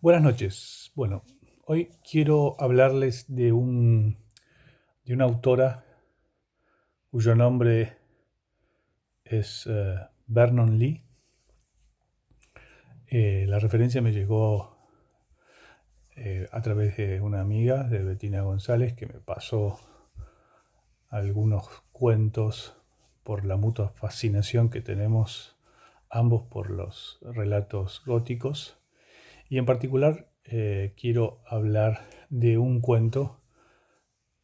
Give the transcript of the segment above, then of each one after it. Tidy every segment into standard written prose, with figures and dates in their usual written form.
Buenas noches. Bueno, hoy quiero hablarles de una autora cuyo nombre es Vernon Lee. La referencia me llegó a través de una amiga, de Bettina González, que me pasó algunos cuentos por la mutua fascinación que tenemos ambos por los relatos góticos. Y en particular quiero hablar de un cuento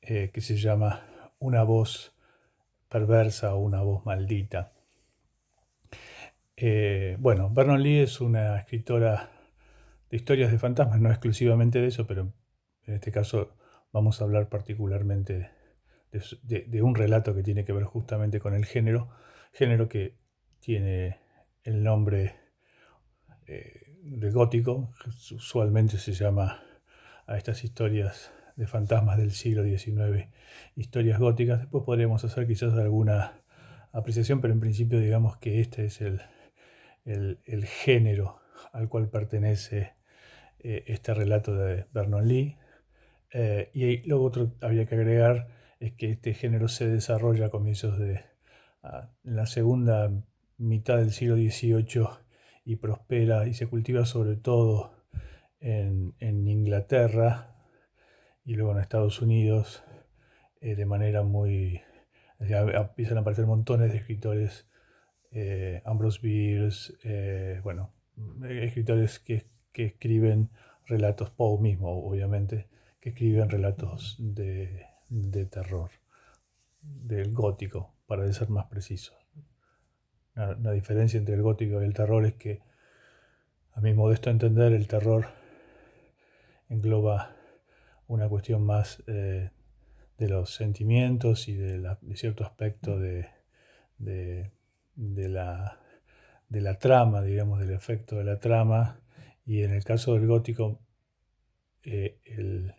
que se llama Una voz perversa o una voz maldita. Bueno, Vernon Lee es una escritora de historias de fantasmas, no exclusivamente de eso, pero en este caso vamos a hablar particularmente de un relato que tiene que ver justamente con el género que tiene el nombre de gótico. Usualmente se llama a estas historias de fantasmas del siglo XIX historias góticas. Después podríamos hacer quizás alguna apreciación, pero en principio digamos que este es el género al cual pertenece este relato de Vernon Lee. Y luego otro habría que agregar es que este género se desarrolla a comienzos en la segunda mitad del siglo XVIII y prospera y se cultiva sobre todo en Inglaterra y luego en Estados Unidos de manera muy... empiezan a aparecer montones de escritores, Ambrose Bierce, bueno, escritores que escriben relatos, Poe mismo obviamente, que escriben relatos de terror, del gótico, para ser más preciso. Una diferencia entre el gótico y el terror es que, a mi modesto entender, el terror engloba una cuestión más de los sentimientos y de cierto aspecto de, de la, de la trama, digamos, del efecto de la trama. Y en el caso del gótico, el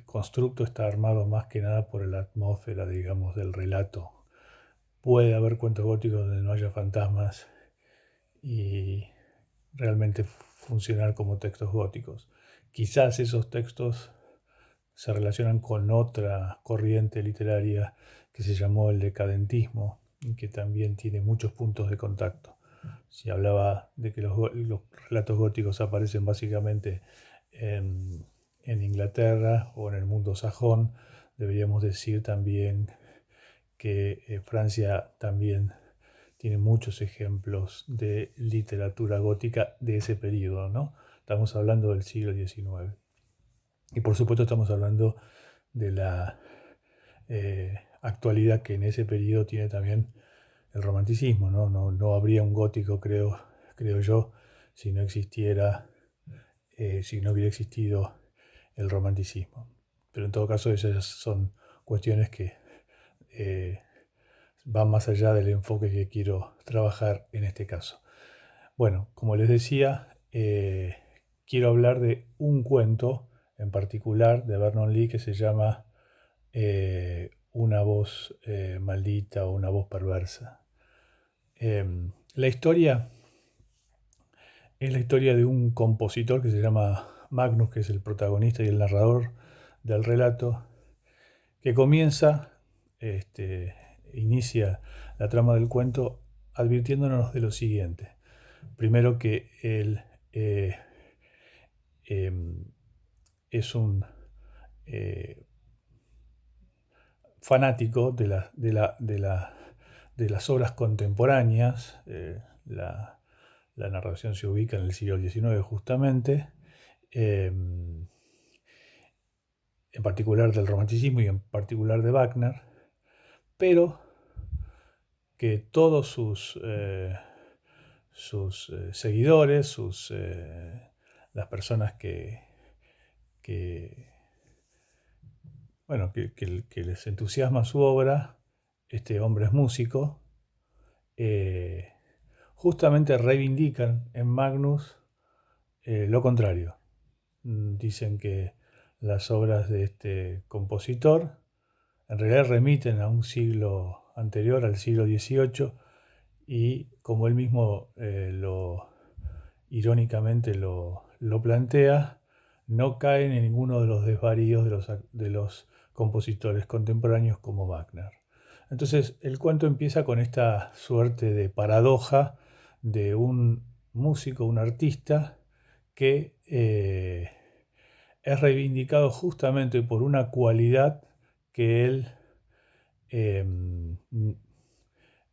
constructo está armado más que nada por la atmósfera, digamos, del relato. Puede haber cuentos góticos donde no haya fantasmas y realmente funcionar como textos góticos. Quizás esos textos se relacionan con otra corriente literaria que se llamó el decadentismo y que también tiene muchos puntos de contacto. Si hablaba de que los relatos góticos aparecen básicamente en Inglaterra o en el mundo sajón, deberíamos decir también que Francia también tiene muchos ejemplos de literatura gótica de ese periodo, ¿no? Estamos hablando del siglo XIX. Y por supuesto estamos hablando de la actualidad que en ese periodo tiene también el romanticismo, ¿no? No habría un gótico, creo yo, si no existiera, si no hubiera existido el romanticismo. Pero en todo caso esas son cuestiones que eh, van más allá del enfoque que quiero trabajar en este caso. Bueno, como les decía, quiero hablar de un cuento en particular de Vernon Lee que se llama Una voz maldita o una voz perversa. La historia es la historia de un compositor que se llama Magnus, que es el protagonista y el narrador del relato, que este, inicia la trama del cuento advirtiéndonos de lo siguiente. Primero que él eh, es un eh, fanático de las obras contemporáneas. La narración se ubica en el siglo XIX justamente, en particular del romanticismo y en particular de Wagner, pero que todos sus seguidores, las personas que, bueno, que les entusiasma su obra, este hombre es músico, eh, justamente reivindican en Magnus lo contrario. Dicen que las obras de este compositor en realidad remiten a un siglo anterior, al siglo XVIII, y como él mismo irónicamente lo lo plantea, no caen en ninguno de los desvaríos de los compositores contemporáneos como Wagner. Entonces el cuento empieza con esta suerte de paradoja de un músico, un artista, que es reivindicado justamente por una cualidad que él eh,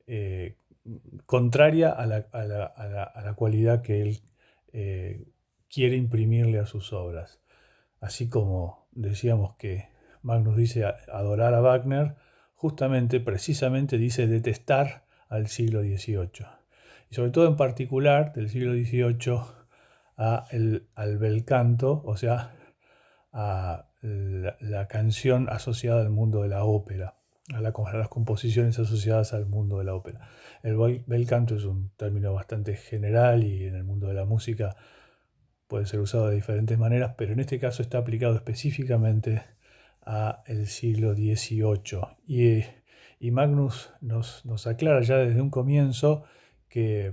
eh, contraria a la cualidad que él eh, quiere imprimirle a sus obras. Así como decíamos que Magnus dice adorar a Wagner, justamente, precisamente dice detestar al siglo XVIII. Y sobre todo en particular del siglo XVIII al bel canto, o sea, a la canción asociada al mundo de la ópera, a las composiciones asociadas al mundo de la ópera. El bel canto es un término bastante general y en el mundo de la música puede ser usado de diferentes maneras, pero en este caso está aplicado específicamente a el siglo XVIII. Y Magnus nos aclara ya desde un comienzo que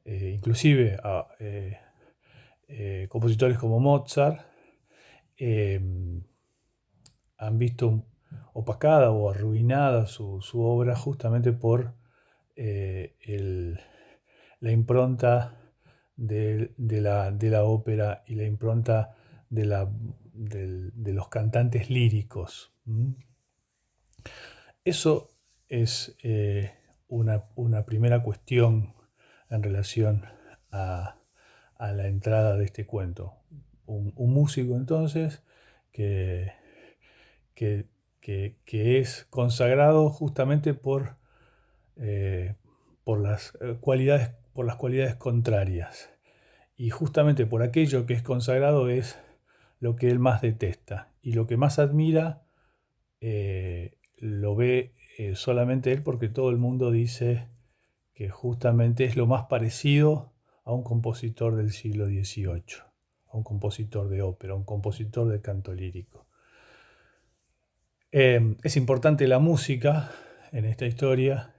inclusive compositores como Mozart eh, han visto opacada o arruinada su obra justamente por la impronta de la ópera y la impronta de los cantantes líricos. Eso es una primera cuestión en relación a la entrada de este cuento. Un músico entonces que, que, que es consagrado justamente eh, por las cualidades contrarias. Y justamente por aquello que es consagrado es lo que él más detesta. Y lo que más admira lo ve solamente él, porque todo el mundo dice que justamente es lo más parecido a un compositor del siglo XVIII, a un compositor de ópera, a un compositor de canto lírico. Es importante la música en esta historia,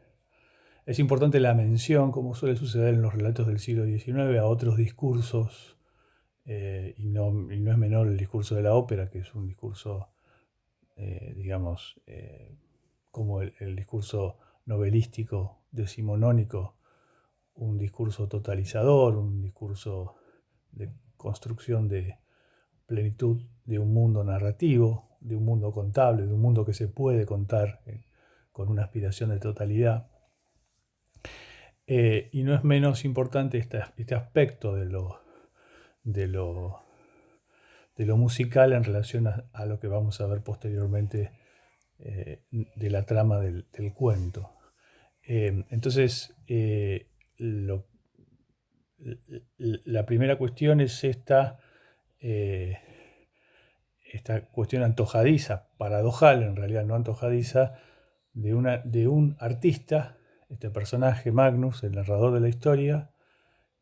es importante la mención, como suele suceder en los relatos del siglo XIX, a otros discursos, y no es menor el discurso de la ópera, que es un discurso, digamos, como el discurso novelístico decimonónico, un discurso totalizador, un discurso de construcción de plenitud de un mundo narrativo, de un mundo contable, de un mundo que se puede contar con una aspiración de totalidad. Y no es menos importante este aspecto de lo, de lo musical en relación a lo que vamos a ver posteriormente de la trama del cuento. Entonces, la primera cuestión es eh, esta cuestión antojadiza, paradojal en realidad, no antojadiza, de un artista, este personaje Magnus, el narrador de la historia,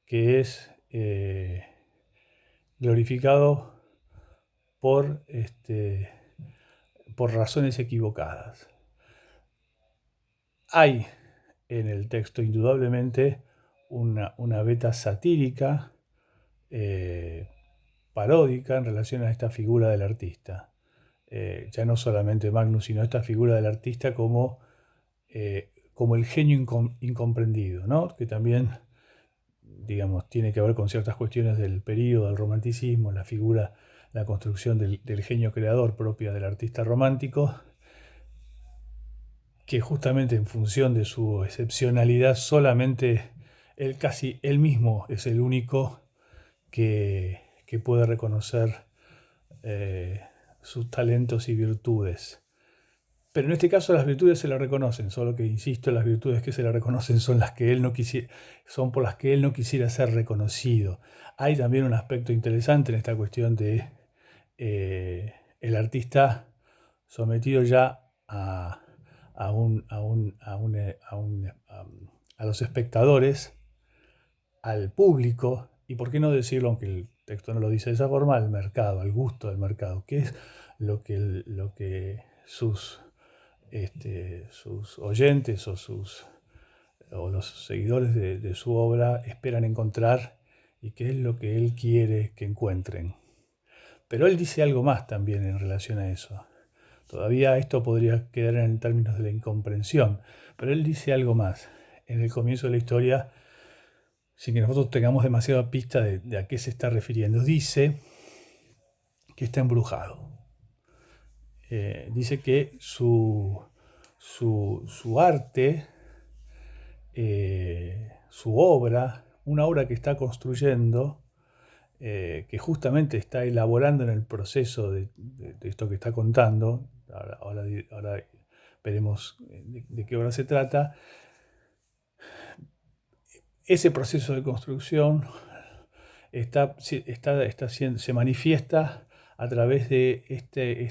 que es glorificado por razones equivocadas. Hay en el texto indudablemente una beta satírica, paródica en relación a esta figura del artista. Ya no solamente Magnus, sino esta figura del artista como el genio incomprendido, ¿no? Que también, digamos, tiene que ver con ciertas cuestiones del periodo, del romanticismo, la figura, la construcción del genio creador propia del artista romántico, que justamente en función de su excepcionalidad solamente casi él mismo es el único que puede reconocer sus talentos y virtudes. Pero en este caso las virtudes se le reconocen, solo que, insisto, las virtudes que se le reconocen son las que él no quisiera, son por las que él no quisiera ser reconocido. Hay también un aspecto interesante en esta cuestión de el artista sometido ya a los espectadores, al público, y por qué no decirlo, aunque el texto no lo dice de esa forma, al mercado, al gusto del mercado, que es lo que sus oyentes o los seguidores de su obra esperan encontrar y qué es lo que él quiere que encuentren. Pero él dice algo más también en relación a eso. Todavía esto podría quedar en términos de la incomprensión, pero él dice algo más. En el comienzo de la historia, sin que nosotros tengamos demasiada pista de a qué se está refiriendo, dice que está embrujado. Dice que su arte, su obra, una obra que está construyendo, que justamente está elaborando en el proceso de esto que está contando, ahora veremos de qué obra se trata, ese proceso de construcción se manifiesta a través de este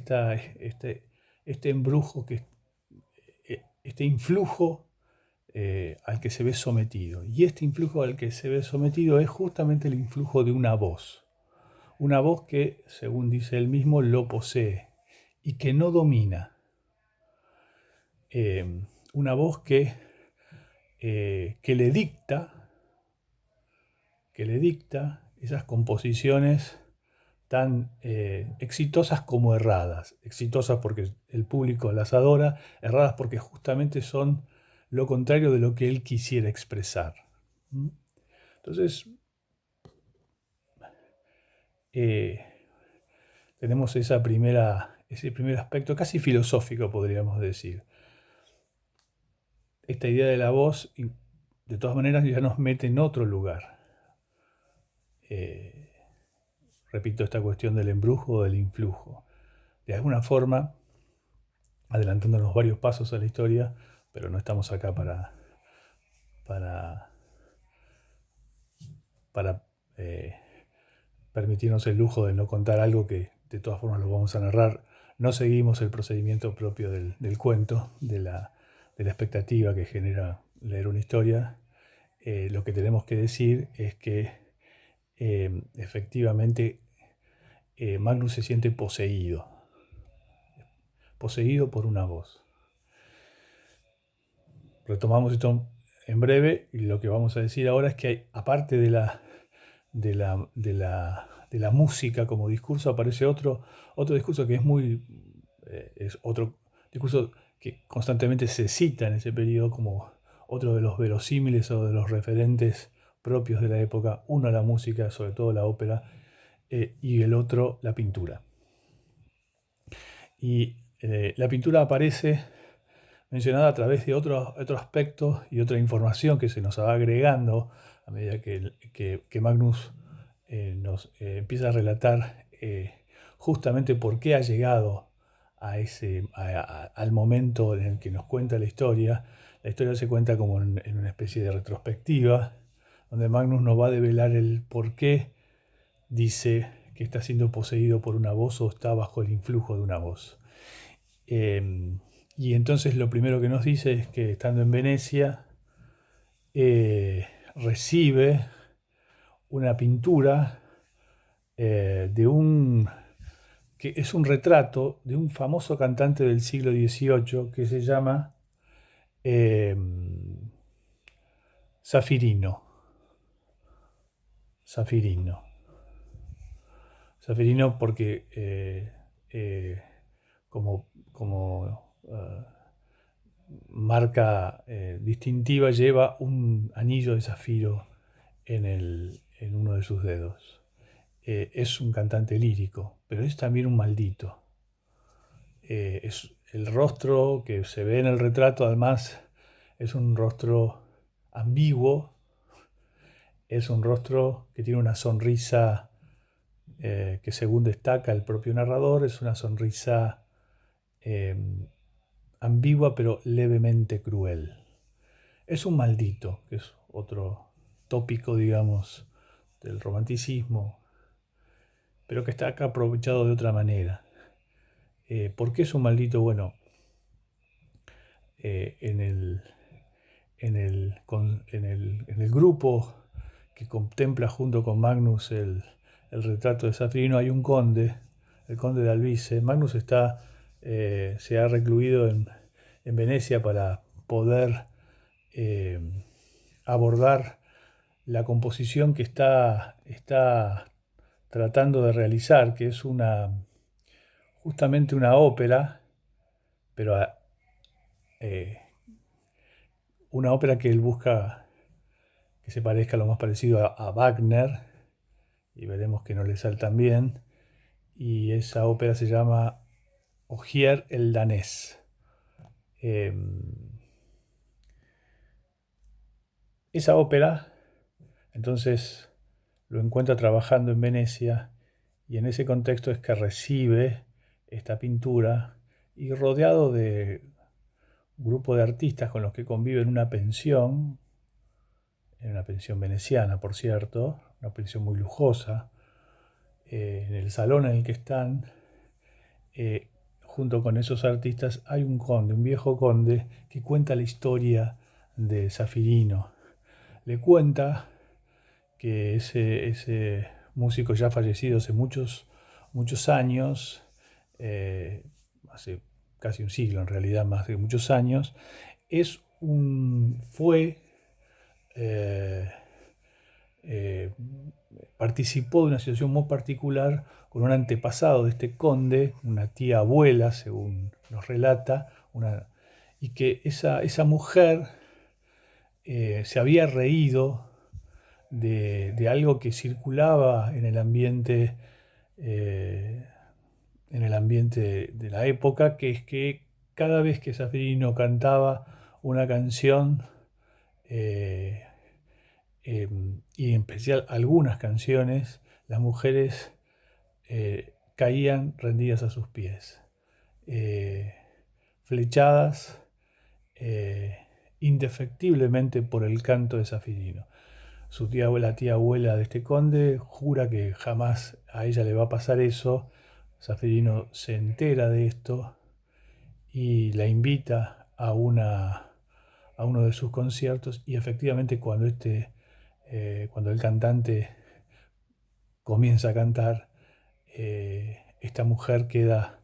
embrujo, este influjo al que se ve sometido. Y este influjo al que se ve sometido es justamente el influjo de una voz que, según dice él mismo, lo posee y que no domina. Una voz que le dicta esas composiciones tan exitosas como erradas. Exitosas porque el público las adora, erradas porque justamente son lo contrario de lo que él quisiera expresar. Entonces, tenemos ese primer aspecto casi filosófico, podríamos decir. Esta idea de la voz, de todas maneras, ya nos mete en otro lugar. Repito, esta cuestión del embrujo o del influjo. De alguna forma, adelantándonos varios pasos a la historia, pero no estamos acá para permitirnos el lujo de no contar algo que de todas formas lo vamos a narrar. No seguimos el procedimiento propio del cuento, de la expectativa que genera leer una historia. Lo que tenemos que decir es que efectivamente Magnus se siente poseído por una voz. Retomamos esto en breve y lo que vamos a decir ahora es que hay, aparte de la música como discurso, aparece otro discurso que es otro discurso que constantemente se cita en ese periodo como otro de los verosímiles o de los referentes propios de la época. Uno, la música, sobre todo la ópera, y el otro, la pintura. Y la pintura aparece mencionada a través de otro aspecto y otra información que se nos va agregando a medida que Magnus nos empieza a relatar justamente por qué ha llegado al momento en el que nos cuenta la historia. La historia se cuenta como en una especie de retrospectiva, donde Magnus nos va a develar el por qué dice que está siendo poseído por una voz o está bajo el influjo de una voz. Y entonces lo primero que nos dice es que estando en Venecia recibe una pintura que es un retrato de un famoso cantante del siglo XVIII que se llama Zafirino. Zafirino porque como marca distintiva lleva un anillo de zafiro en uno de sus dedos. Es un cantante lírico, pero es también un maldito. Es el rostro que se ve en el retrato, además, es un rostro ambiguo, es un rostro que tiene una sonrisa que, según destaca el propio narrador, es una sonrisa ambigua pero levemente cruel. Es un maldito, que es otro tópico, digamos, del romanticismo, pero que está acá aprovechado de otra manera. ¿Por qué es un maldito? Bueno, en el grupo que contempla junto con Magnus el retrato de Zafirino hay un conde, el conde de Alvise. Magnus se ha recluido en Venecia para poder abordar la composición que está tratando de realizar, que es justamente una ópera, pero eh, una ópera que él busca que se parezca lo más parecido a Wagner, y veremos que no le saltan bien, y esa ópera se llama Ogier el danés. Eh, esa ópera, entonces, lo encuentra trabajando en Venecia, y en ese contexto es que recibe esta pintura, y rodeado de un grupo de artistas con los que convive en una pensión veneciana, por cierto, una pensión muy lujosa, en el salón en el que están, eh, junto con esos artistas, hay un conde, un viejo conde, que cuenta la historia de Zafirino. Le cuenta que ese músico ya fallecido hace muchos años, hace casi un siglo en realidad, más de muchos años, fue eh, eh, participó de una situación muy particular con un antepasado de este conde, una tía abuela, según nos relata, y que esa mujer se había reído de algo que circulaba eh, en el ambiente de la época, que es que cada vez que Zafirino cantaba una canción, eh, eh, y en especial algunas canciones, las mujeres caían rendidas a sus pies, eh, flechadas eh, indefectiblemente por el canto de Zafirino. La tía abuela de este conde, jura que jamás a ella le va a pasar eso. Zafirino se entera de esto y la invita a uno de sus conciertos, y efectivamente cuando el cantante comienza a cantar, esta mujer queda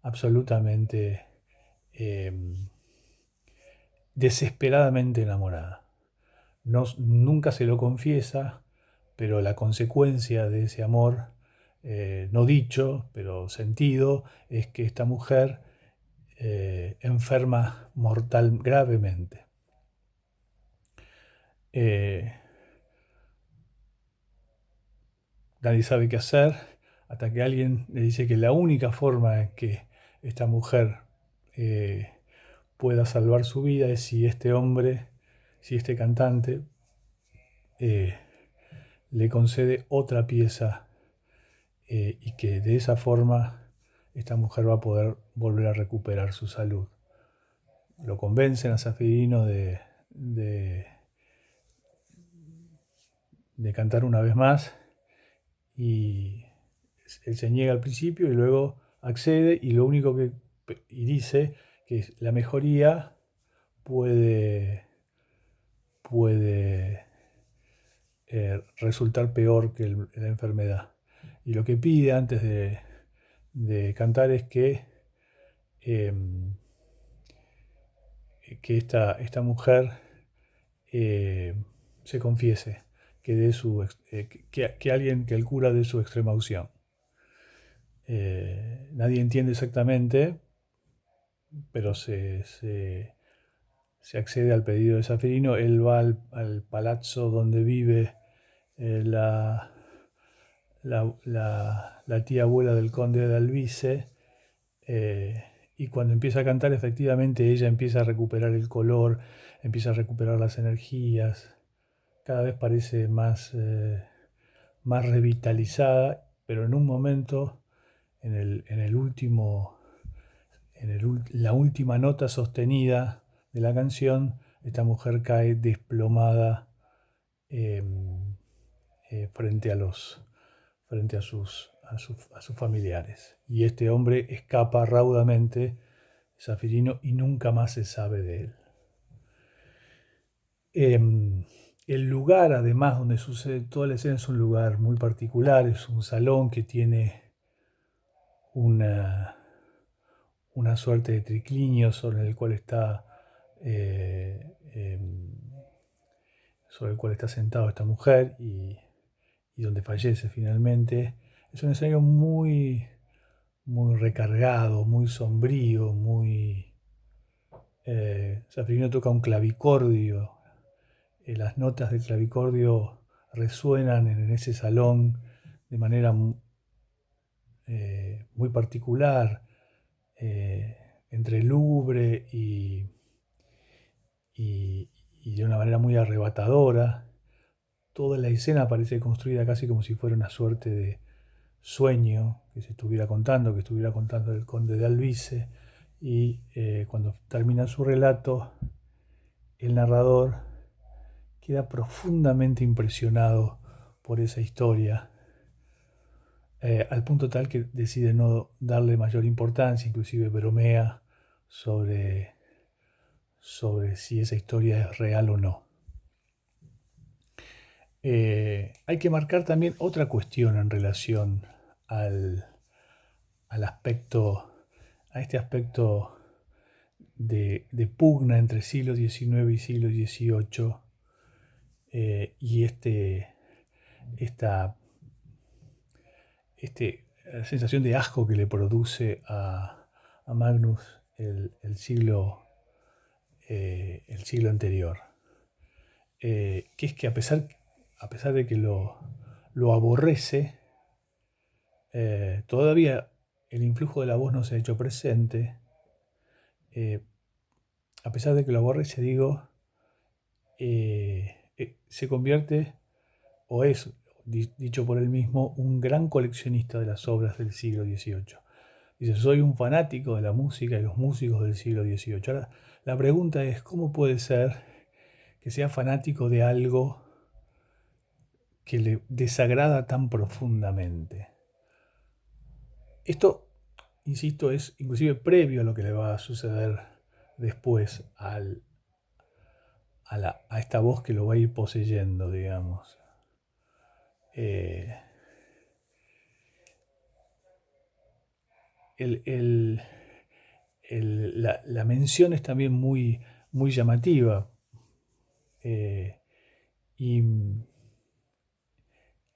absolutamente eh, desesperadamente enamorada. Nunca se lo confiesa, pero la consecuencia de ese amor, no dicho, pero sentido, es que esta mujer enferma gravemente. Eh, Nadie sabe qué hacer, hasta que alguien le dice que la única forma en que esta mujer eh, pueda salvar su vida es si este hombre, si este cantante eh, le concede otra pieza, y que de esa forma esta mujer va a poder volver a recuperar su salud. Lo convencen a Zafirino de cantar una vez más, y él se niega al principio y luego accede, y lo único que y dice que la mejoría puede resultar peor que la enfermedad. Y lo que pide antes de cantar es eh, que esta mujer eh, se confiese, que alguien, que el cura dé su extrema unción. Nadie entiende exactamente, pero se accede al pedido de Zafirino. Él va al palazzo donde vive la, la tía abuela del conde de Alvise, eh, y cuando empieza a cantar, efectivamente ella empieza a recuperar el color, empieza a recuperar las energías, cada vez parece más revitalizada, pero en un momento, en el último, la última nota sostenida de la canción, esta mujer cae desplomada, eh, frente a sus familiares. Y este hombre escapa raudamente, Zafirino, y nunca más se sabe de él. El lugar, además, donde sucede toda la escena, es un lugar muy particular, es un salón que tiene una, una suerte de triclinio sobre el cual está sobre el cual está sentado esta mujer y donde fallece finalmente. Es un escenario muy, muy recargado, muy sombrío, muy... Safrino toca un clavicordio, las notas del clavicordio resuenan en ese salón de manera muy particular, entre lúgubre y, y de una manera muy arrebatadora. Toda la escena parece construida casi como si fuera una suerte de sueño que se estuviera contando, que estuviera contando el conde de Alvise, y cuando termina su relato, el narrador queda profundamente impresionado por esa historia, al punto tal que decide no darle mayor importancia, inclusive bromea sobre si esa historia es real o no. Hay que marcar también otra cuestión en relación al, al aspecto, a este aspecto de pugna entre siglo XIX y siglo XVIII, y esta sensación de asco que le produce a Magnus el siglo anterior. Que es que a pesar de que lo aborrece, todavía el influjo de la voz no se ha hecho presente. A pesar de que lo aborrece, digo, se convierte, o es, dicho por él mismo, un gran coleccionista de las obras del siglo XVIII. Dice, soy un fanático de la música y los músicos del siglo XVIII. Ahora, la pregunta es, ¿cómo puede ser que sea fanático de algo que le desagrada tan profundamente? Esto, insisto, es inclusive previo a lo que le va a suceder después a esta voz que lo va a ir poseyendo, digamos. Eh, el, el, la mención es también muy, muy llamativa. Y,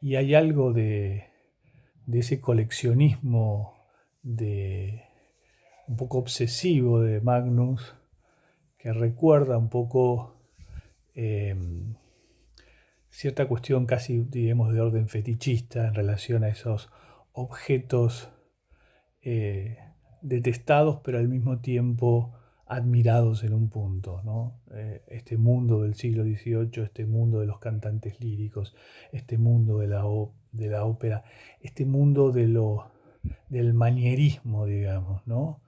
y hay algo de ese coleccionismo un poco obsesivo de Magnus que recuerda un poco cierta cuestión casi, digamos, de orden fetichista en relación a esos objetos detestados, pero al mismo tiempo admirados en un punto, ¿no? Este mundo del siglo XVIII, este mundo de los cantantes líricos, este mundo de la ópera, este mundo del manierismo, digamos, ¿no?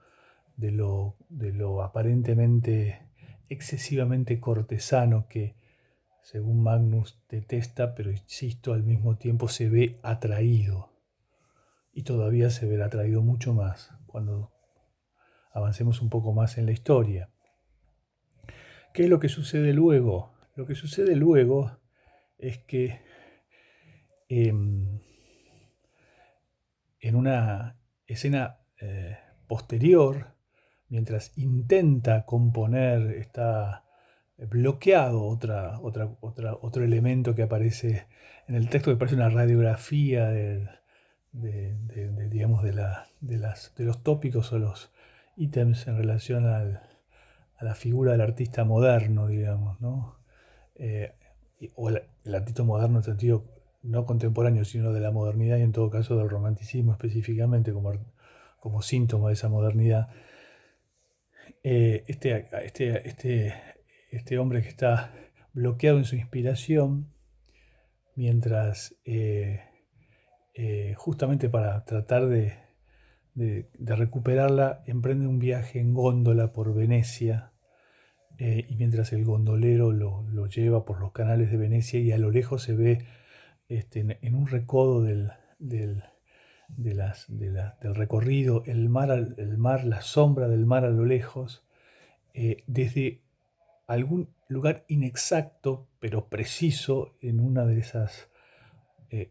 De lo aparentemente excesivamente cortesano que, según Magnus, detesta, pero insisto, al mismo tiempo se ve atraído. Y todavía se verá atraído mucho más cuando avancemos un poco más en la historia. ¿Qué es lo que sucede luego? Lo que sucede luego es que en una escena posterior, mientras intenta componer, está bloqueado otro elemento que aparece en el texto, que parece una radiografía digamos, de los tópicos o los ítems en relación a la figura del artista moderno, digamos, ¿no? O el artista moderno en sentido no contemporáneo, sino de la modernidad y en todo caso del romanticismo específicamente como síntoma de esa modernidad. Este hombre que está bloqueado en su inspiración, mientras justamente para tratar de recuperarla, emprende un viaje en góndola por Venecia, y mientras el gondolero lo lleva por los canales de Venecia y a lo lejos se ve en un recodo del recorrido, el mar, la sombra del mar a lo lejos, desde algún lugar inexacto pero preciso en una de esas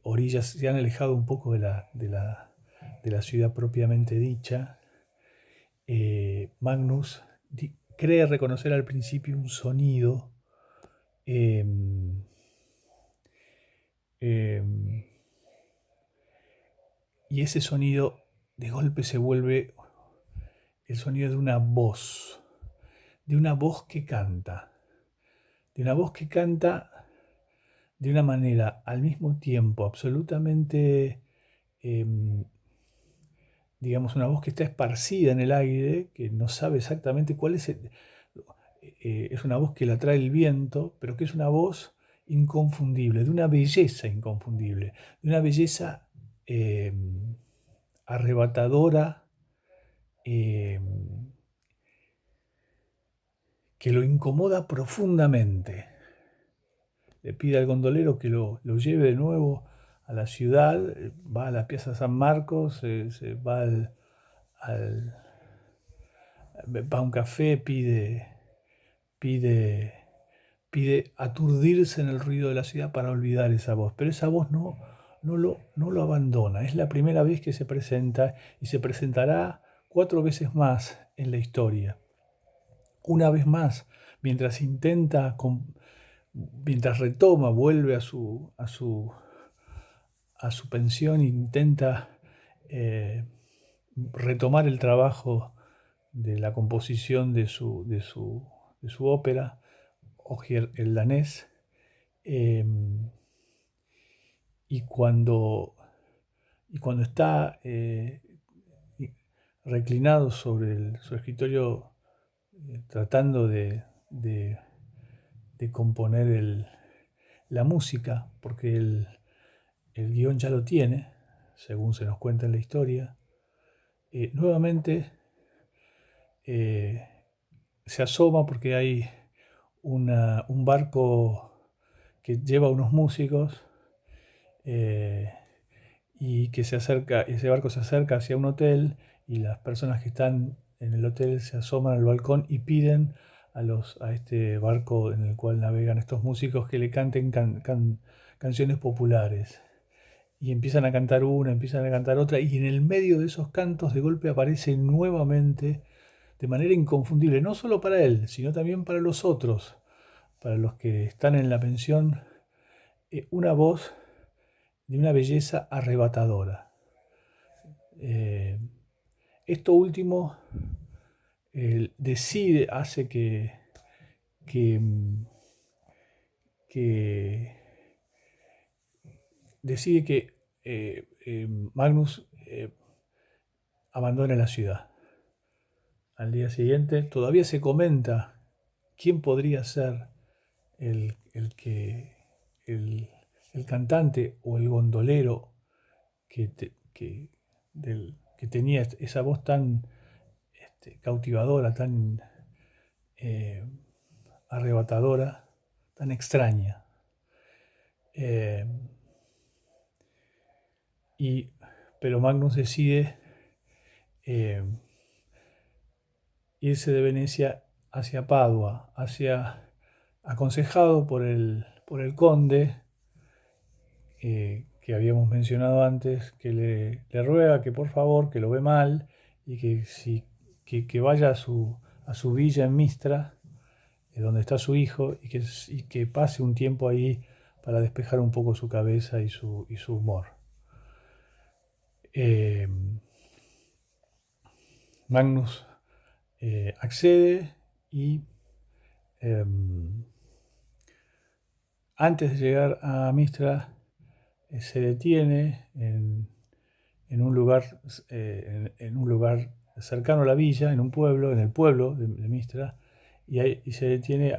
orillas. Se han alejado un poco de la ciudad propiamente dicha. Magnus cree reconocer al principio un sonido, y ese sonido de golpe se vuelve el sonido de una voz que canta, de una voz que canta de una manera al mismo tiempo absolutamente, digamos, una voz que está esparcida en el aire, que no sabe exactamente cuál es es una voz que la trae el viento, pero que es una voz inconfundible, de una belleza inconfundible, de una belleza eh, arrebatadora, eh, que lo incomoda profundamente. Le pide al gondolero que lo lleve de nuevo a la ciudad, va a la Piazza San Marcos, se va al- va a un café, pide, pide aturdirse en el ruido de la ciudad para olvidar esa voz. Pero esa voz no lo abandona. Es la primera vez que se presenta y se presentará 4 veces más en la historia. Una vez más, mientras mientras retoma, vuelve a su pensión, intenta eh, retomar el trabajo de la composición de su ópera, Ogier el danés, eh, y, cuando, y cuando está reclinado sobre su escritorio tratando de componer la música, porque el guión ya lo tiene, según se nos cuenta en la historia, nuevamente eh, se asoma porque hay un barco que lleva unos músicos eh, y que ese barco se acerca hacia un hotel y las personas que están en el hotel se asoman al balcón y piden a este barco en el cual navegan estos músicos que le canten canciones populares. Y empiezan a cantar una, empiezan a cantar otra, y en el medio de esos cantos de golpe aparece nuevamente, de manera inconfundible, no solo para él, sino también para los otros, para los que están en la pensión, una voz de una belleza arrebatadora. Eh, Esto último hace que, que decide que Magnus abandone la ciudad. Al día siguiente todavía se comenta quién podría ser el que el cantante o el gondolero que, que tenía esa voz tan cautivadora, tan eh, arrebatadora, tan extraña. Eh, pero Magnus decide eh, irse de Venecia hacia Padua, aconsejado por el conde que habíamos mencionado antes, que le ruega que por favor, que lo ve mal, y que vaya a su villa en Mistra, donde está su hijo, y que pase un tiempo ahí para despejar un poco su cabeza y su humor. Eh, Magnus accede y antes de llegar a Mistra se detiene en un lugar, en un lugar cercano a la villa, en un pueblo, en el pueblo de Mistra, y se detiene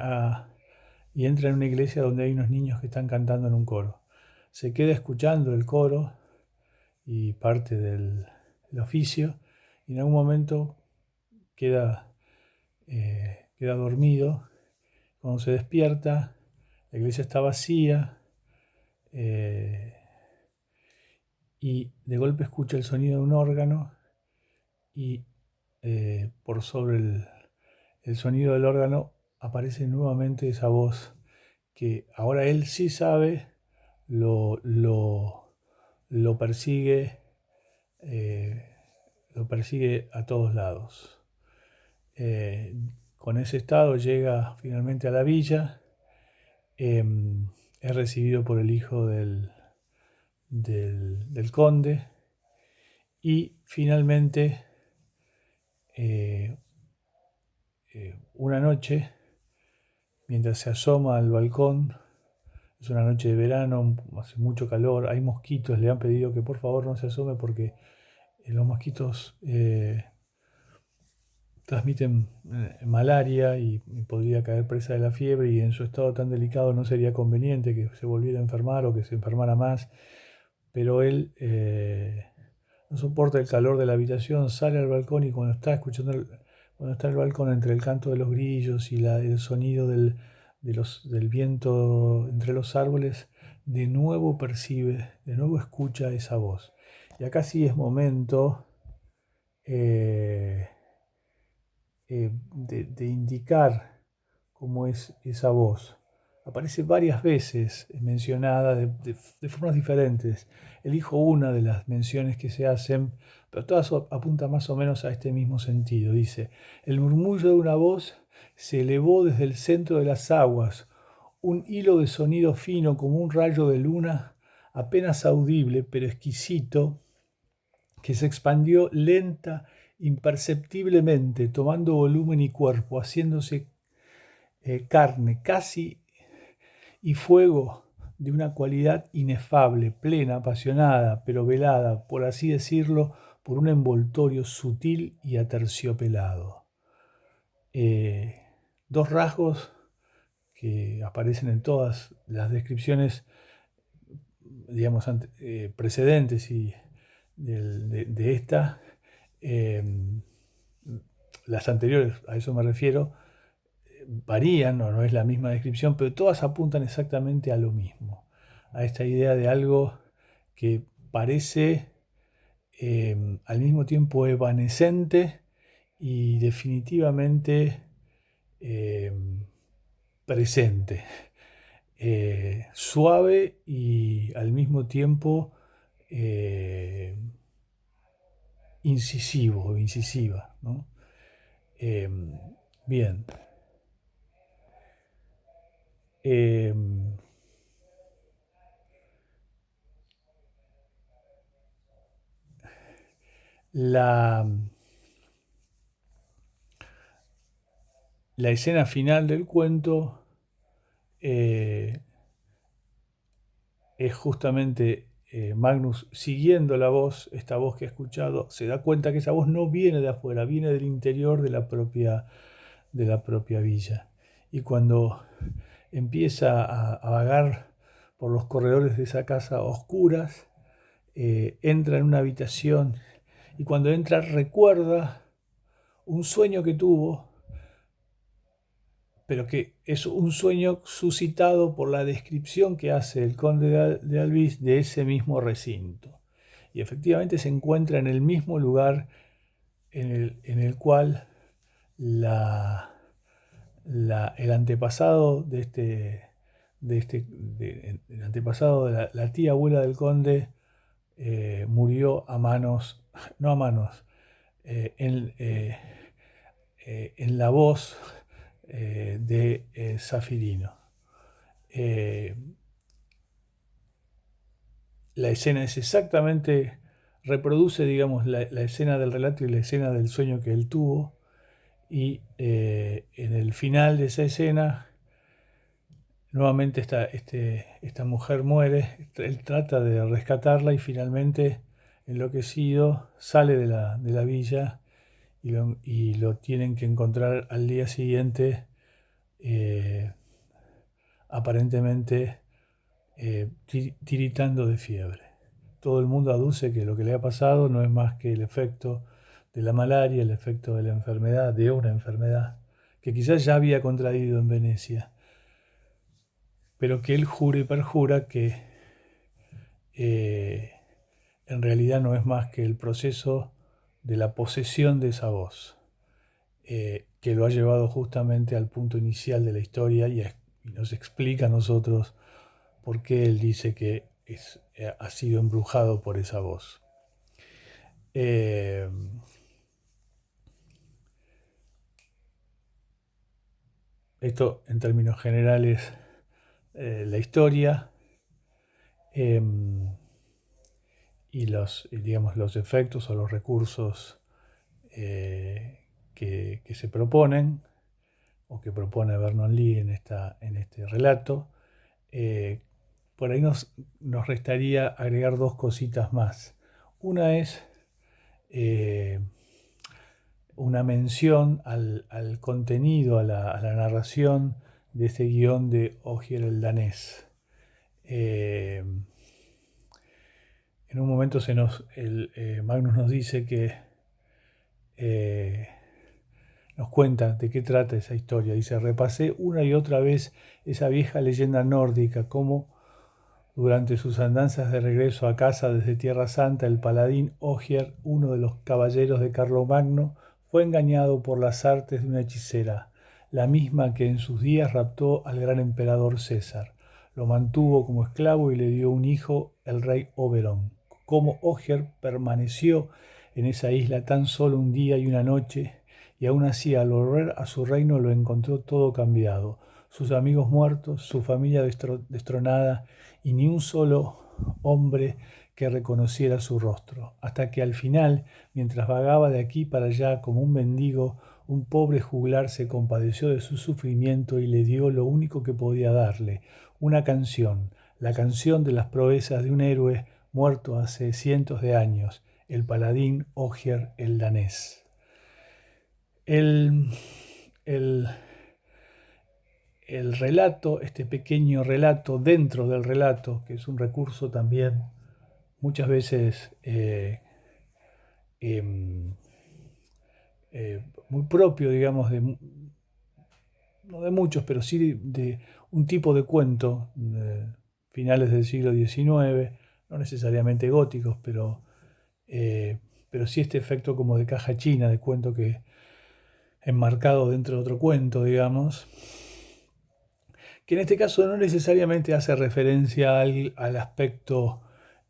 y entra en una iglesia donde hay unos niños que están cantando en un coro. Se queda escuchando el coro y parte del oficio, y en algún momento queda, queda dormido. Cuando se despierta, la iglesia está vacía, eh, y de golpe escucha el sonido de un órgano, y por sobre el sonido del órgano aparece nuevamente esa voz que ahora él sí sabe, lo, lo, lo persigue, eh, lo persigue a todos lados. Eh, con ese estado llega finalmente a la villa, es recibido por el hijo del conde. Y finalmente, una noche, mientras se asoma al balcón, es una noche de verano, hace mucho calor, hay mosquitos, le han pedido que por favor no se asome porque los mosquitos transmiten malaria y podría caer presa de la fiebre, y en su estado tan delicado no sería conveniente que se volviera a enfermar o que se enfermara más. Pero él no soporta el calor de la habitación, sale al balcón, y cuando está cuando está en el balcón, entre el canto de los grillos y el sonido del viento entre los árboles, de nuevo percibe, de nuevo escucha esa voz. Y acá sí es momento de indicar cómo es esa voz. Aparece varias veces mencionada de formas diferentes. Elijo una de las menciones que se hacen, pero todas apuntan más o menos a este mismo sentido. Dice: el murmullo de una voz se elevó desde el centro de las aguas, un hilo de sonido fino como un rayo de luna, apenas audible pero exquisito, que se expandió lenta, imperceptiblemente, tomando volumen y cuerpo, haciéndose carne, casi, y fuego, de una cualidad inefable, plena, apasionada, pero velada, por así decirlo, por un envoltorio sutil y aterciopelado. Eh, Dos rasgos que aparecen en todas las descripciones, digamos, precedentes y de esta. eh, las anteriores, a eso me refiero, varían, o no es la misma descripción, pero todas apuntan exactamente a lo mismo, a esta idea de algo que parece al mismo tiempo evanescente y definitivamente eh, presente, suave y al mismo tiempo eh, incisivo o incisiva, ¿no? Eh, Bien. Eh, la, la escena final del cuento eh, es justamente Magnus siguiendo la voz, esta voz que ha escuchado, se da cuenta que esa voz no viene de afuera, viene del interior de la propia villa. Y cuando empieza a vagar por los corredores de esa casa a oscuras, entra en una habitación, y cuando entra recuerda un sueño que tuvo, pero que es un sueño suscitado por la descripción que hace el conde de Alvis de ese mismo recinto. Y efectivamente se encuentra en el mismo lugar en el cual el antepasado el antepasado de la tía abuela del conde murió a manos, no a manos, en la voz de Zafirino. La escena es exactamente, reproduce, digamos, la escena del relato y la escena del sueño que él tuvo, y en el final de esa escena, nuevamente esta mujer muere, él trata de rescatarla y finalmente, enloquecido, sale de la villa, y lo tienen que encontrar al día siguiente, eh, aparentemente tiritando de fiebre. Todo el mundo aduce que lo que le ha pasado no es más que el efecto de la malaria, el efecto de la enfermedad, de una enfermedad que quizás ya había contraído en Venecia, pero que él jura y perjura que eh, en realidad no es más que el proceso de la posesión de esa voz, que lo ha llevado justamente al punto inicial de la historia, y nos explica a nosotros por qué él dice que ha sido embrujado por esa voz. Eh, Esto en términos generales, la historia. digamos, los efectos o los recursos que se proponen o que propone Vernon Lee en este relato. Por ahí nos restaría agregar dos cositas más. Una es una mención al contenido, a la narración de este guión de Ogier el danés. En un momento Magnus nos dice que nos cuenta de qué trata esa historia. Dice: repasé una y otra vez esa vieja leyenda nórdica, como durante sus andanzas de regreso a casa desde Tierra Santa, el paladín Ogier, uno de los caballeros de Carlomagno, fue engañado por las artes de una hechicera, la misma que en sus días raptó al gran emperador César. Lo mantuvo como esclavo y le dio un hijo, el rey Oberón. Como Ogier permaneció en esa isla tan solo un día y una noche, y aún así al volver a su reino lo encontró todo cambiado, sus amigos muertos, su familia destronada, y ni un solo hombre que reconociera su rostro, hasta que al final, mientras vagaba de aquí para allá como un mendigo, un pobre juglar se compadeció de su sufrimiento y le dio lo único que podía darle: una canción, la canción de las proezas de un héroe muerto hace cientos de años, el paladín Ogier el danés. El relato, este pequeño relato dentro del relato, que es un recurso también muchas veces muy propio, digamos, no de muchos, pero sí de un tipo de cuento de finales del siglo XIX, no necesariamente góticos, pero sí este efecto como de caja china, de cuento que enmarcado dentro de otro cuento, digamos, que en este caso no necesariamente hace referencia al aspecto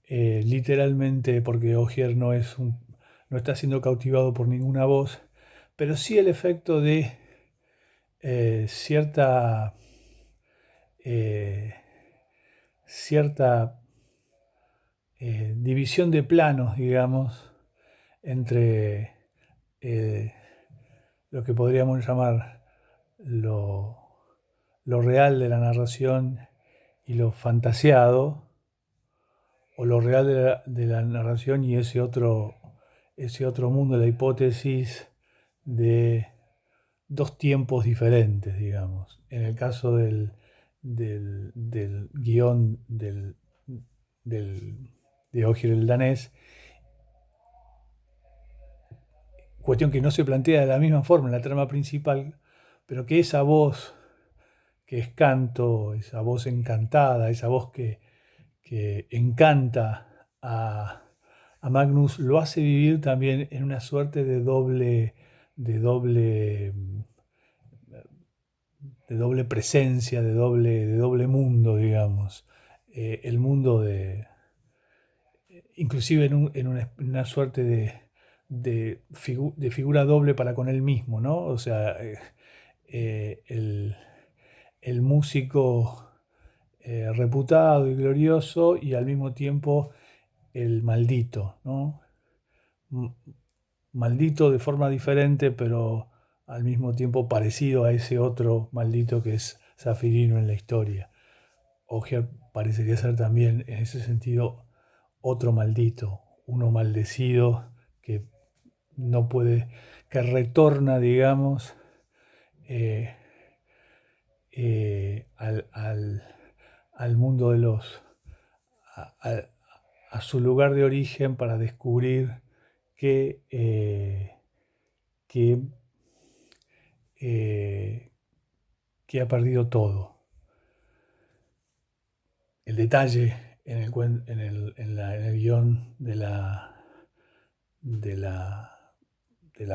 literalmente, porque Ogier no está siendo cautivado por ninguna voz, pero sí el efecto de cierta división de planos, digamos, entre lo que podríamos llamar lo real de la narración y lo fantasiado, o lo real de la narración y ese otro mundo, la hipótesis de dos tiempos diferentes, digamos. En el caso del guión de Ogier el danés, cuestión que no se plantea de la misma forma en la trama principal, pero que esa voz que es canto, esa voz encantada, esa voz que encanta a Magnus, lo hace vivir también en una suerte de doble presencia, de doble mundo, digamos. El mundo inclusive en una suerte de figura doble para con él mismo, ¿no? O sea, el músico reputado y glorioso, y al mismo tiempo el maldito, ¿no? Maldito de forma diferente, pero al mismo tiempo parecido a ese otro maldito que es Zafirino en la historia. Ogier parecería ser también, en ese sentido, otro maldito, uno maldecido que no puede, que retorna, digamos, al mundo de a su lugar de origen, para descubrir que ha perdido todo. El detalle en el guión de la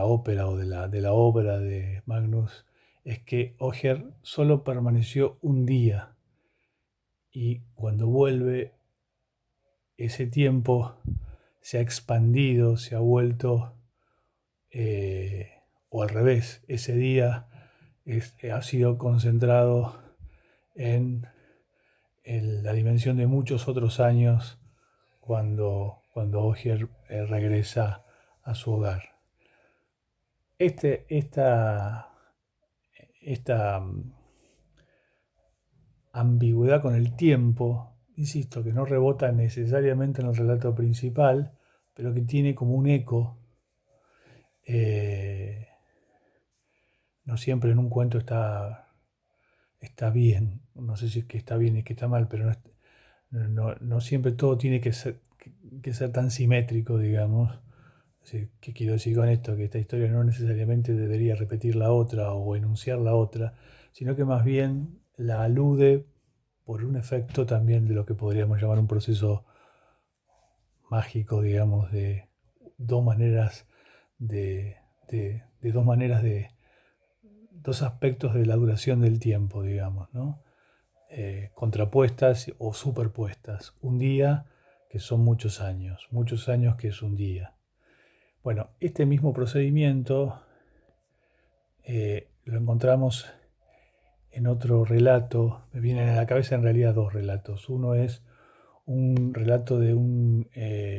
ópera o de la obra de Magnus es que Ogier solo permaneció un día, y cuando vuelve, ese tiempo se ha expandido, se ha vuelto, o al revés, ese día ha sido concentrado en la dimensión de muchos otros años, cuando cuando Ogier regresa a su hogar. Esta ambigüedad con el tiempo, insisto, que no rebota necesariamente en el relato principal, pero que tiene como un eco. No siempre en un cuento está bien, no sé si es que está bien y que está mal, pero no siempre todo tiene que ser tan simétrico, digamos. ¿Qué quiero decir con esto? Que esta historia no necesariamente debería repetir la otra o enunciar la otra, sino que más bien la alude por un efecto también de lo que podríamos llamar un proceso mágico, digamos, de dos maneras de dos maneras de dos aspectos de la duración del tiempo, digamos, ¿no? Contrapuestas o superpuestas. Un día que son muchos años que es un día. Bueno, este mismo procedimiento lo encontramos en otro relato. Me vienen a la cabeza en realidad dos relatos. Uno es un relato de un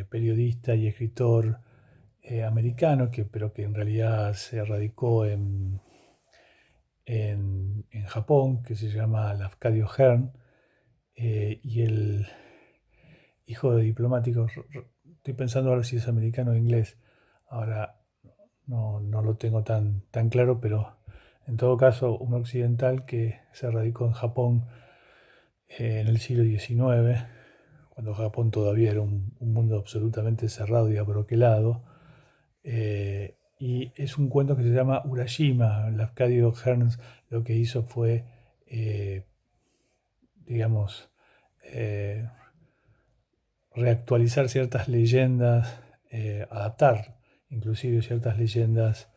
periodista y escritor americano, pero que en realidad se radicó en Japón, que se llama Lafcadio Hearn, y el hijo de diplomáticos. Estoy pensando ahora si es americano o inglés. Ahora no lo tengo tan claro, pero en todo caso, un occidental que se radicó en Japón en el siglo XIX, cuando Japón todavía era un mundo absolutamente cerrado y abroquelado. Y es un cuento que se llama Urashima. Lafcadio Hearn lo que hizo fue, digamos, eh, reactualizar ciertas leyendas, adaptar inclusive ciertas leyendas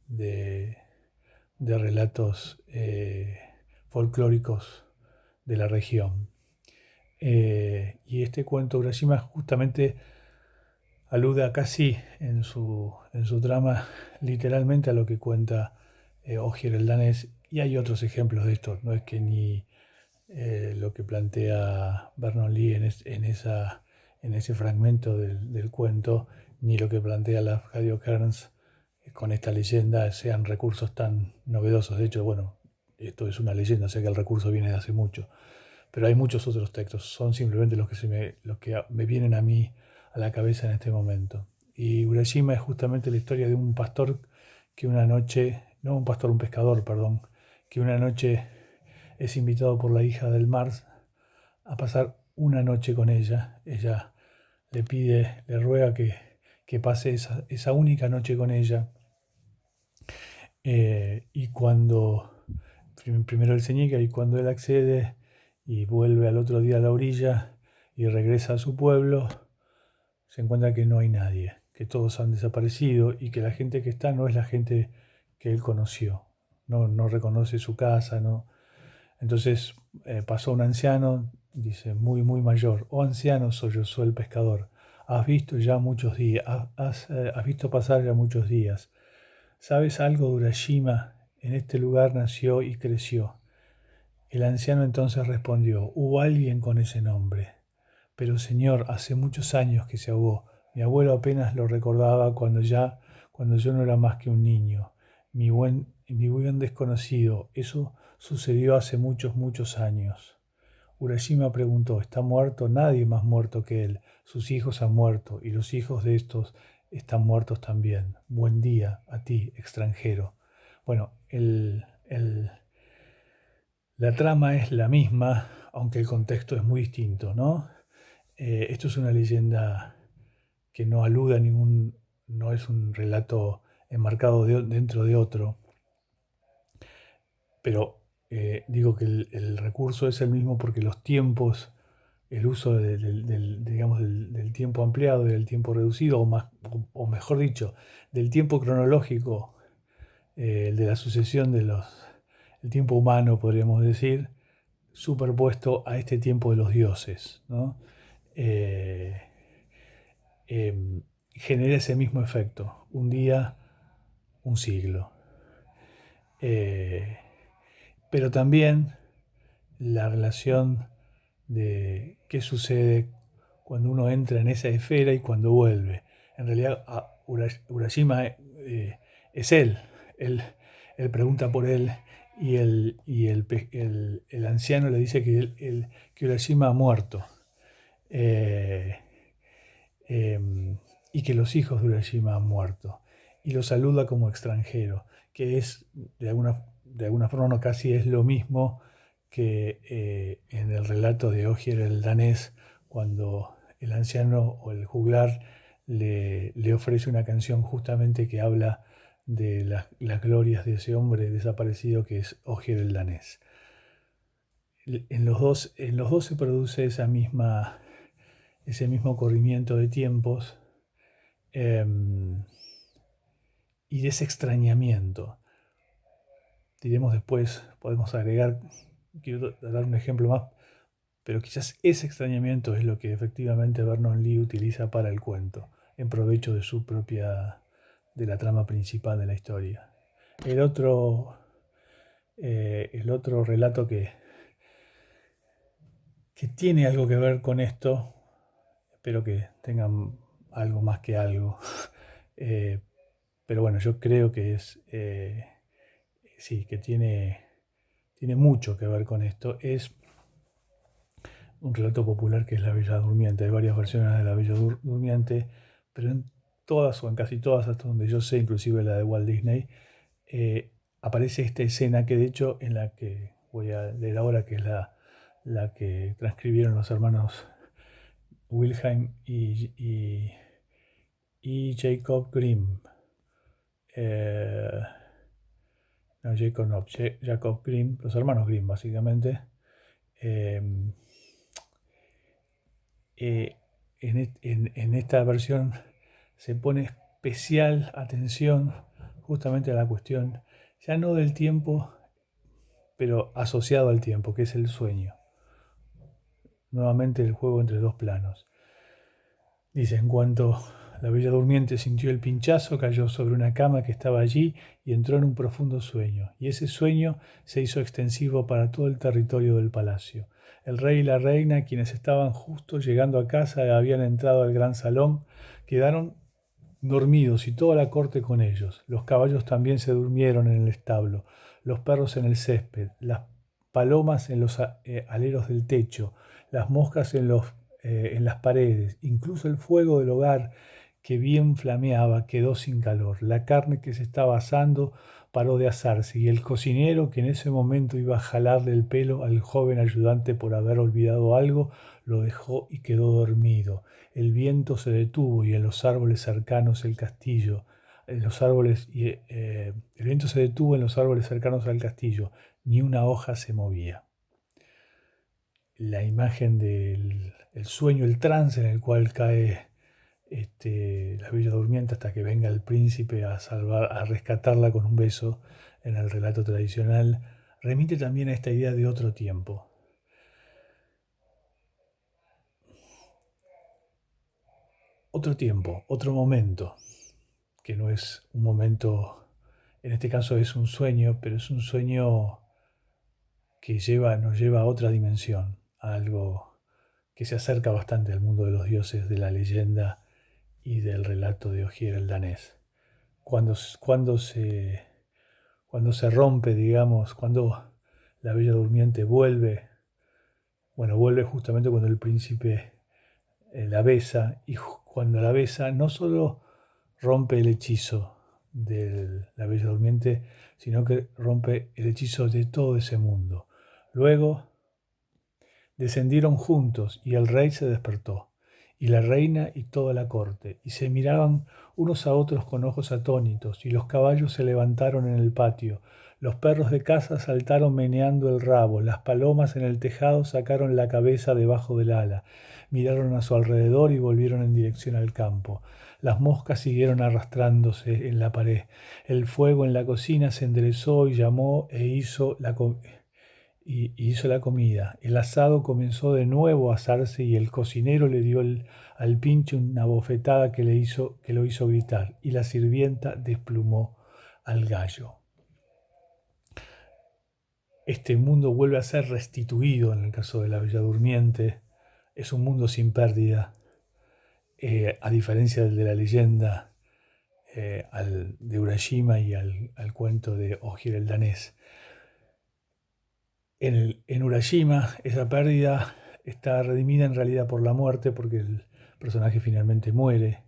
de, de relatos folclóricos de la región. Y este cuento Urashima justamente alude casi en su trama literalmente a lo que cuenta Ogier el danés, y hay otros ejemplos de esto. No es que ni lo que plantea Vernon Lee en ese fragmento del cuento, ni lo que plantea Lafcadio Kearns con esta leyenda sean recursos tan novedosos. De hecho, bueno, esto es una leyenda, o sea que el recurso viene de hace mucho. Pero hay muchos otros textos, son simplemente los que me vienen a mí a la cabeza en este momento. Y Urashima es justamente la historia de un pastor que una noche, no un pastor, un pescador, perdón, que una noche es invitado por la hija del mar a pasar una noche con ella. Ella le ruega que pase esa única noche con ella. Y cuando, primero él se niega, y cuando él accede y vuelve al otro día a la orilla y regresa a su pueblo, se encuentra que no hay nadie, que todos han desaparecido y que la gente que está no es la gente que él conoció. No reconoce su casa, no. Entonces pasó un anciano, dice, muy, muy mayor. Oh anciano, sollozó el pescador, has visto ya muchos días, has visto pasar ya muchos días. ¿Sabes algo de Urashima? En este lugar nació y creció. El anciano entonces respondió, hubo alguien con ese nombre. Pero señor, hace muchos años que se ahogó. Mi abuelo apenas lo recordaba cuando yo no era más que un niño. Mi buen desconocido, eso sucedió hace muchos, muchos años. Urashima preguntó, ¿está muerto? Nadie más muerto que él. Sus hijos han muerto y los hijos de estos están muertos también. Buen día a ti, extranjero. Bueno, la trama es la misma, aunque el contexto es muy distinto, ¿no? Esto es una leyenda que no alude a no es un relato enmarcado dentro de otro, pero digo que el recurso es el mismo porque los tiempos, el uso digamos, del tiempo ampliado, del tiempo reducido, o mejor dicho, del tiempo cronológico, el de la sucesión el tiempo humano, podríamos decir, superpuesto a este tiempo de los dioses, ¿no? Eh, Genera ese mismo efecto, un día, un siglo. Eh, pero también la relación de qué sucede cuando uno entra en esa esfera y cuando vuelve. En realidad Urashima es él. él pregunta por él y el anciano le dice que Urashima ha muerto. Eh, y que los hijos de Urashima han muerto. Y lo saluda como extranjero, que es de alguna forma no casi es lo mismo que en el relato de Ogier el danés, cuando el anciano o el juglar le ofrece una canción justamente que habla de las glorias de ese hombre desaparecido que es Ogier el danés. En los dos se produce ese mismo corrimiento de tiempos y de ese extrañamiento. Diremos después, podemos agregar, quiero dar un ejemplo más, pero quizás ese extrañamiento es lo que efectivamente Vernon Lee utiliza para el cuento, en provecho de la trama principal de la historia. El otro relato que tiene algo que ver con esto, espero que tengan algo más que algo, pero bueno, yo creo que sí, que tiene mucho que ver con esto. Es un relato popular que es La Bella Durmiente. Hay varias versiones de La Bella Durmiente, pero en todas o en casi todas, hasta donde yo sé, inclusive la de Walt Disney, aparece esta escena que de hecho en la que voy a leer ahora, que es la que transcribieron los hermanos Wilhelm y Jacob Grimm. Jacob Grimm, los hermanos Grimm básicamente. En esta versión se pone especial atención justamente a la cuestión, ya no del tiempo, pero asociado al tiempo, que es el sueño. Nuevamente el juego entre dos planos. Dice, en cuanto la Bella Durmiente sintió el pinchazo, cayó sobre una cama que estaba allí y entró en un profundo sueño. Y ese sueño se hizo extensivo para todo el territorio del palacio. El rey y la reina, quienes estaban justo llegando a casa y habían entrado al gran salón, quedaron dormidos y toda la corte con ellos. Los caballos también se durmieron en el establo, los perros en el césped, las palomas en los aleros del techo, las moscas en las paredes, incluso el fuego del hogar que bien flameaba quedó sin calor. La carne que se estaba asando paró de asarse y el cocinero, que en ese momento iba a jalarle el pelo al joven ayudante por haber olvidado algo, lo dejó y quedó dormido. El viento se detuvo y en los árboles cercanos el castillo, el viento se detuvo en los árboles cercanos al castillo, ni una hoja se movía. La imagen del el sueño, el trance en el cual cae la Bella Durmiente hasta que venga el príncipe a rescatarla con un beso en el relato tradicional, remite también a esta idea de otro tiempo. Otro tiempo, otro momento, que no es un momento, en este caso es un sueño, pero es un sueño que nos lleva a otra dimensión, a algo que se acerca bastante al mundo de los dioses, de la leyenda y del relato de Ogier el danés. Cuando se rompe, digamos, cuando la Bella Durmiente vuelve justamente cuando el príncipe la besa, y cuando la besa no solo rompe el hechizo de la Bella Durmiente, sino que rompe el hechizo de todo ese mundo. Luego descendieron juntos y el rey se despertó, y la reina y toda la corte, y se miraban unos a otros con ojos atónitos, y los caballos se levantaron en el patio, los perros de casa saltaron meneando el rabo, las palomas en el tejado sacaron la cabeza debajo del ala, miraron a su alrededor y volvieron en dirección al campo. Las moscas siguieron arrastrándose en la pared. El fuego en la cocina se enderezó y llamó e hizo la comida. El asado comenzó de nuevo a asarse y el cocinero le dio al pinche una bofetada que lo hizo gritar, y la sirvienta desplumó al gallo. Este mundo vuelve a ser restituido en el caso de la Bella Durmiente, es un mundo sin pérdida, a diferencia del de la leyenda de Urashima y al cuento de Ojir el danés. En Urashima, esa pérdida está redimida en realidad por la muerte, porque el personaje finalmente muere.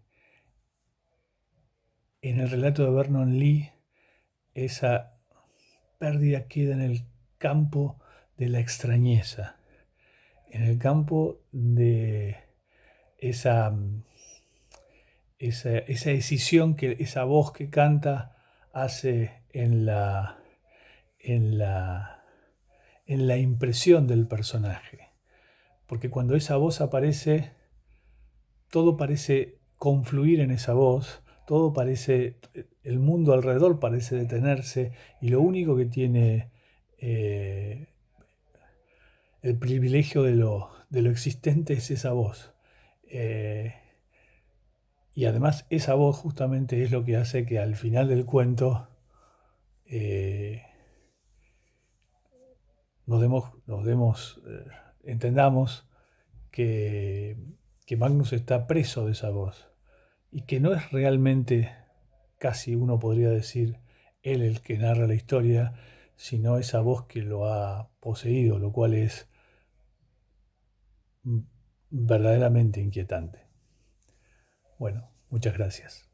En el relato de Vernon Lee, esa pérdida queda en el campo de la extrañeza, en el campo de esa, esa decisión que esa voz que canta hace en la, en la impresión del personaje. Porque cuando esa voz aparece, todo parece confluir en esa voz, todo parece, el mundo alrededor parece detenerse, y lo único que tiene el privilegio de lo existente es esa voz. Y además esa voz justamente es lo que hace que al final del cuento eh, entendamos que, que Magnus está preso de esa voz y que no es realmente, casi uno podría decir, él el que narra la historia, sino esa voz que lo ha poseído, lo cual es verdaderamente inquietante. Bueno, muchas gracias.